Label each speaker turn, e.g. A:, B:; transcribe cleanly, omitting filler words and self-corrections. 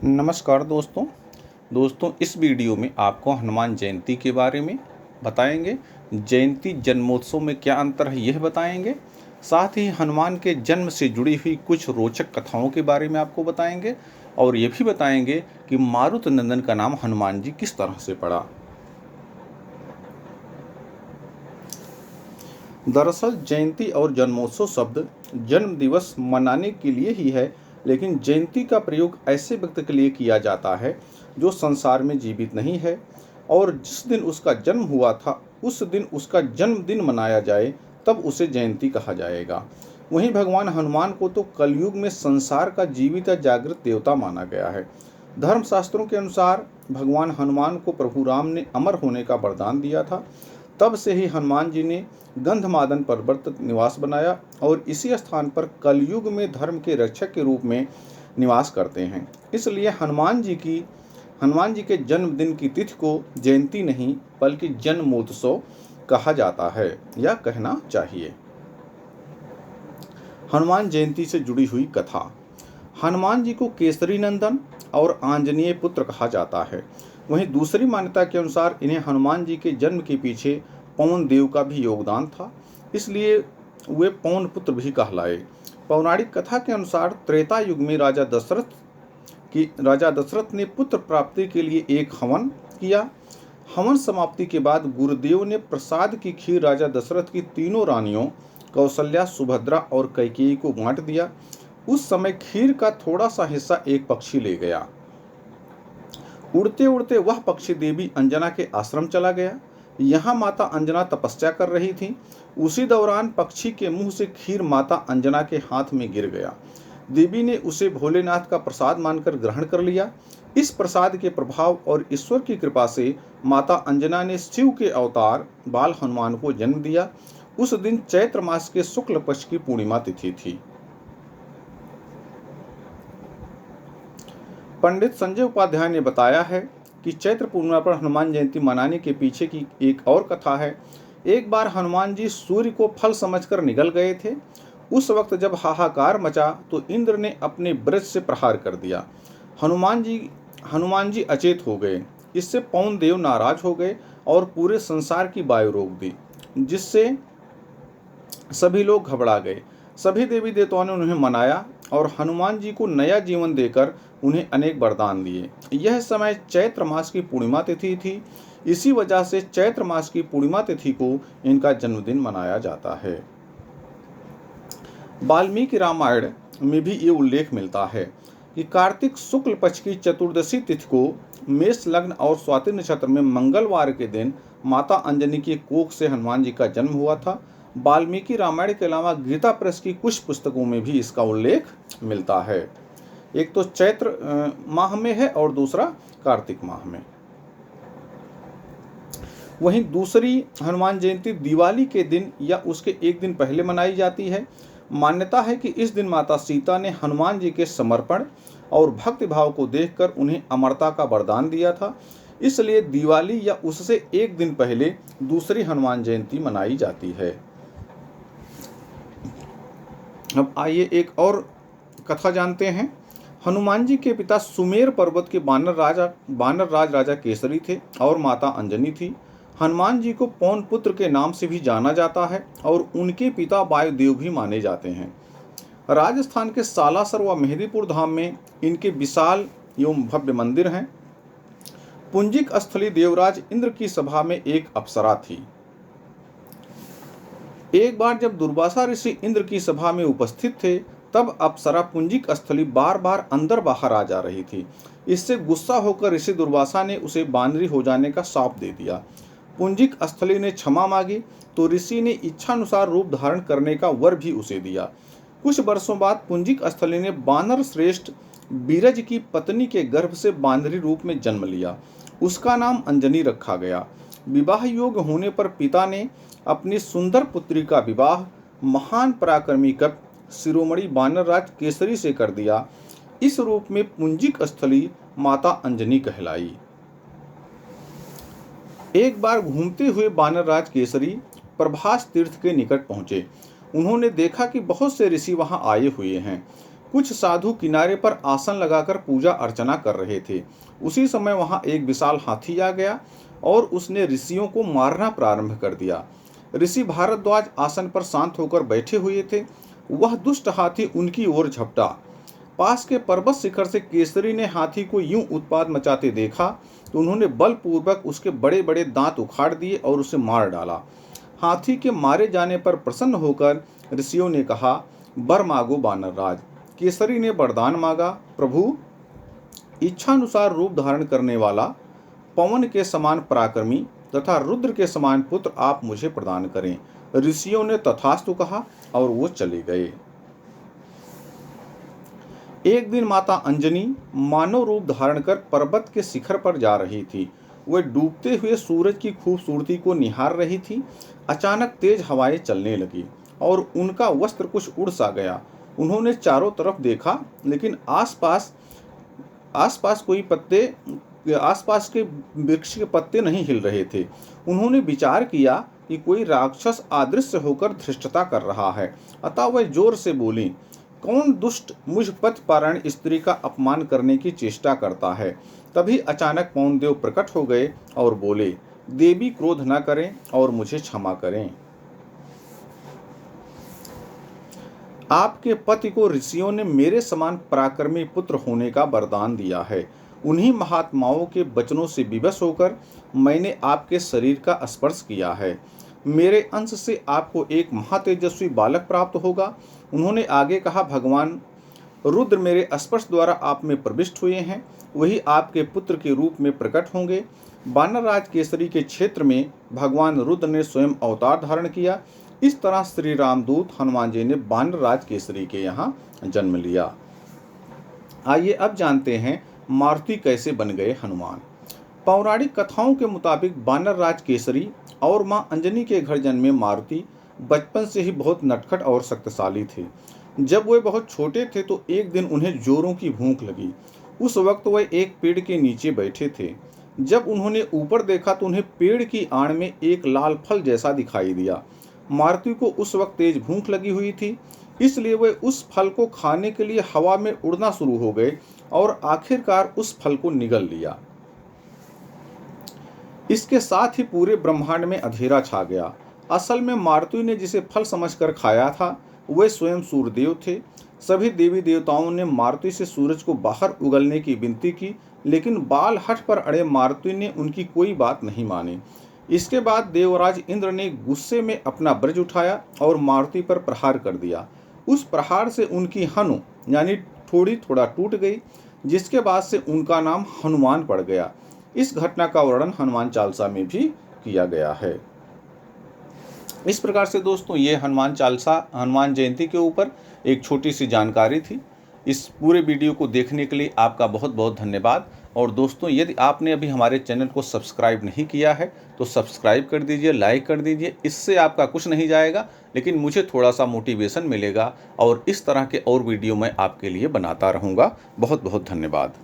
A: नमस्कार दोस्तों इस वीडियो में आपको हनुमान जयंती के बारे में बताएंगे। जयंती जन्मोत्सव में क्या अंतर है यह बताएंगे। साथ ही हनुमान के जन्म से जुड़ी हुई कुछ रोचक कथाओं के बारे में आपको बताएंगे और ये भी बताएंगे कि मारुत नंदन का नाम हनुमान जी किस तरह से पड़ा। दरअसल जयंती और जन्मोत्सव शब्द जन्म दिवस मनाने के लिए ही है, लेकिन जयंती का प्रयोग ऐसे व्यक्ति के लिए किया जाता है जो संसार में जीवित नहीं है और जिस दिन उसका जन्म हुआ था उस दिन उसका जन्मदिन मनाया जाए तब उसे जयंती कहा जाएगा। वहीं भगवान हनुमान को तो कलयुग में संसार का जीवित या जागृत देवता माना गया है। धर्मशास्त्रों के अनुसार भगवान हनुमान को प्रभु राम ने अमर होने का वरदान दिया था। तब से ही हनुमान जी ने गंधमादन पर्वत निवास बनाया और इसी स्थान पर कलयुग में धर्म के रक्षक के रूप में निवास करते हैं। इसलिए हनुमान जी के जन्मदिन की तिथि को जयंती नहीं बल्कि जन्मोत्सव कहा जाता है या कहना चाहिए। हनुमान जयंती से जुड़ी हुई कथा। हनुमान जी को केसरी नंदन और आंजनेय पुत्र कहा जाता है। वहीं दूसरी मान्यता के अनुसार इन्हें हनुमान जी के जन्म के पीछे पवन देव का भी योगदान था, इसलिए वे पवन पुत्र भी कहलाए। पौराणिक कथा के अनुसार त्रेता युग में राजा दशरथ ने पुत्र प्राप्ति के लिए एक हवन किया। हवन समाप्ति के बाद गुरुदेव ने प्रसाद की खीर राजा दशरथ की तीनों रानियों कौशल्या, सुभद्रा और कैकेयी को बांट दिया। उस समय खीर का थोड़ा सा हिस्सा एक पक्षी ले गया। उड़ते उड़ते वह पक्षी देवी अंजना के आश्रम चला गया। यहाँ माता अंजना तपस्या कर रही थी। उसी दौरान पक्षी के मुंह से खीर माता अंजना के हाथ में गिर गया। देवी ने उसे भोलेनाथ का प्रसाद मानकर ग्रहण कर लिया। इस प्रसाद के प्रभाव और ईश्वर की कृपा से माता अंजना ने शिव के अवतार बाल हनुमान को जन्म दिया। उस दिन चैत्र मास के शुक्ल पक्ष की पूर्णिमा तिथि थी। पंडित संजय उपाध्याय ने बताया है कि चैत्र पूर्णिमा पर हनुमान जयंती मनाने के पीछे की एक और कथा है। एक बार हनुमान जी सूर्य को फल समझकर निकल गए थे। उस वक्त जब हाहाकार मचा तो इंद्र ने अपने ब्रज से प्रहार कर दिया। हनुमान जी अचेत हो गए। इससे पवन देव नाराज हो गए और पूरे संसार की वायु रोक दी, जिससे सभी लोग घबरा गए। सभी देवी देवताओं ने उन्हें मनाया और हनुमान जी को नया जीवन देकर उन्हें अनेक वरदान दिए। यह समय चैत्र मास की पूर्णिमा तिथि थी। इसी वजह से चैत्र मास की पूर्णिमा तिथि को इनका जन्मदिन मनाया जाता है। वाल्मीकि रामायण में भी ये उल्लेख मिलता है कि कार्तिक शुक्ल पक्ष की चतुर्दशी तिथि को मेष लग्न और स्वाति नक्षत्र में मंगलवार के दिन माता अंजनी के कोख से हनुमान जी का जन्म हुआ था। वाल्मीकि रामायण के अलावा गीता प्रेस की कुछ पुस्तकों में भी इसका उल्लेख मिलता है। एक तो चैत्र माह में है और दूसरा कार्तिक माह में। वहीं दूसरी हनुमान जयंती दिवाली के दिन या उसके एक दिन पहले मनाई जाती है। मान्यता है कि इस दिन माता सीता ने हनुमान जी के समर्पण और भक्ति भाव को देखकर उन्हें अमरता का वरदान दिया था, इसलिए दिवाली या उससे एक दिन पहले दूसरी हनुमान जयंती मनाई जाती है। अब आइए एक और कथा जानते हैं। हनुमान जी के पिता सुमेर पर्वत के वानर राज राजा केसरी थे और माता अंजनी थी। हनुमान जी को पवन पुत्र के नाम से भी जाना जाता है और उनके पिता वायुदेव भी माने जाते हैं। राजस्थान के सालासर व मेहदीपुर धाम में इनके विशाल एवं भव्य मंदिर हैं। पुंजिक स्थली देवराज इंद्र की सभा में एक अप्सरा थी। एक बार जब दुर्वासा ऋषि इंद्र की सभा में उपस्थित थे तब अप्सरा पुंजिक स्थली बार बार अंदर बाहर आ जा रही थी। इससे गुस्सा होकर ऋषि दुर्वासा ने उसे बानरी हो जाने का शाप दे दिया। पुंजिक स्थली ने क्षमा मांगी तो ऋषि ने इच्छानुसार रूप धारण करने का वर भी उसे दिया। कुछ वर्षों बाद पुंजिक स्थली ने बानर श्रेष्ठ बीरज की पत्नी के गर्भ से बानरी रूप में जन्म लिया। उसका नाम अंजनी रखा गया। विवाह योग्य होने पर पिता ने अपनी सुंदर पुत्री का विवाह महान पराक्रमी कवि शिरोमणि वानरराज केसरी से कर दिया। इस रूप में पुंजिक स्थली माता अंजनी कहलाई। एक बार घूमते हुए वानरराज केसरी प्रभास तीर्थ के निकट पहुंचे। उन्होंने देखा कि बहुत से ऋषि वहां आए हुए हैं। कुछ साधु किनारे पर आसन लगाकर पूजा अर्चना कर रहे थे। उसी समय वहां एक विशाल हाथी आ गया और उसने ऋषियों को मारना प्रारंभ कर दिया। ऋषि भारद्वाज आसन पर शांत होकर बैठे हुए थे। वह दुष्ट हाथी उनकी ओर झपटा। पास के पर्वत शिखर से केसरी ने हाथी को यूं उत्पात मचाते देखा तो उन्होंने बलपूर्वक उसके बड़े बड़े दांत उखाड़ दिए और उसे मार डाला। हाथी के मारे जाने पर प्रसन्न होकर ऋषियों ने कहा, वर मांगो वानरराज। केसरी ने वरदान मांगा, प्रभु, इच्छानुसार रूप धारण करने वाला, पवन के समान पराक्रमी तथा रुद्र के समान पुत्र आप मुझे प्रदान करें। ऋषियों ने तथास्तु कहा और वो चले गए। एक दिन माता अंजनी मानव रूप धारण कर पर्वत के शिखर पर जा रही थी। वह डूबते हुए सूरज की खूबसूरती को निहार रही थी। अचानक तेज हवाएं चलने लगी और उनका वस्त्र कुछ उड़ सा गया। उन्होंने चारों तरफ देखा, लेकिन आसपास के वृक्ष के पत्ते नहीं हिल रहे थे। उन्होंने विचार किया कि कोई राक्षस अदृश्य होकर धृष्टता कर रहा है। अतः वह जोर से बोली, कौन दुष्ट मुझ पतिपारायण स्त्री का अपमान करने की चेष्टा करता है। तभी अचानक पवनदेव प्रकट हो गए और बोले, देवी क्रोध न करें और मुझे क्षमा करें। आपके पति को ऋषियों ने मेरे समान पराक्रमी पुत्र होने का वरदान दिया है। उन्हीं महात्माओं के वचनों से विवश होकर मैंने आपके शरीर का स्पर्श किया है। मेरे अंश से आपको एक महातेजस्वी बालक प्राप्त होगा। उन्होंने आगे कहा, भगवान रुद्र मेरे स्पर्श द्वारा आप में प्रविष्ट हुए हैं, वही आपके पुत्र के रूप में प्रकट होंगे। वानरराज केसरी के क्षेत्र में भगवान रुद्र ने स्वयं अवतार धारण किया। इस तरह श्री रामदूत हनुमान जी ने वानरराज केसरी के यहाँ जन्म लिया। आइए अब जानते हैं मारुति कैसे बन गए हनुमान। पौराणिक कथाओं के मुताबिक वानरराज केसरी और मां अंजनी के घर जन्मे मारुति बचपन से ही बहुत नटखट और शक्तिशाली थे। जब वे बहुत छोटे थे तो एक दिन उन्हें जोरों की भूख लगी। उस वक्त वह एक पेड़ के नीचे बैठे थे। जब उन्होंने ऊपर देखा तो उन्हें पेड़ की आड़ में एक लाल फल जैसा दिखाई दिया। मारुति को उस वक्त तेज भूख लगी हुई थी, इसलिए वे उस फल को खाने के लिए हवा में उड़ना शुरू हो गए और आखिरकार उस फल को निगल लिया। इसके साथ ही पूरे ब्रह्मांड में अंधेरा छा गया। असल में मारुति ने जिसे फल समझकर खाया था वे स्वयं सूर्यदेव थे। सभी देवी देवताओं ने मारुति से सूरज को बाहर उगलने की विनती की, लेकिन बाल हठ पर अड़े मारुति ने उनकी कोई बात नहीं मानी। इसके बाद देवराज इंद्र ने गुस्से में अपना ब्रज उठाया और मारुति पर प्रहार कर दिया। उस प्रहार से उनकी हनु यानी थोड़ी थोड़ा टूट गई, जिसके बाद से उनका नाम हनुमान पड़ गया। इस घटना का वर्णन हनुमान चालीसा में भी किया गया है। इस प्रकार से दोस्तों ये हनुमान चालीसा, हनुमान जयंती के ऊपर एक छोटी सी जानकारी थी। इस पूरे वीडियो को देखने के लिए आपका बहुत बहुत धन्यवाद। और दोस्तों यदि आपने अभी हमारे चैनल को सब्सक्राइब नहीं किया है तो सब्सक्राइब कर दीजिए, लाइक कर दीजिए। इससे आपका कुछ नहीं जाएगा, लेकिन मुझे थोड़ा सा मोटिवेशन मिलेगा और इस तरह के और वीडियो मैं आपके लिए बनाता रहूँगा। बहुत बहुत धन्यवाद।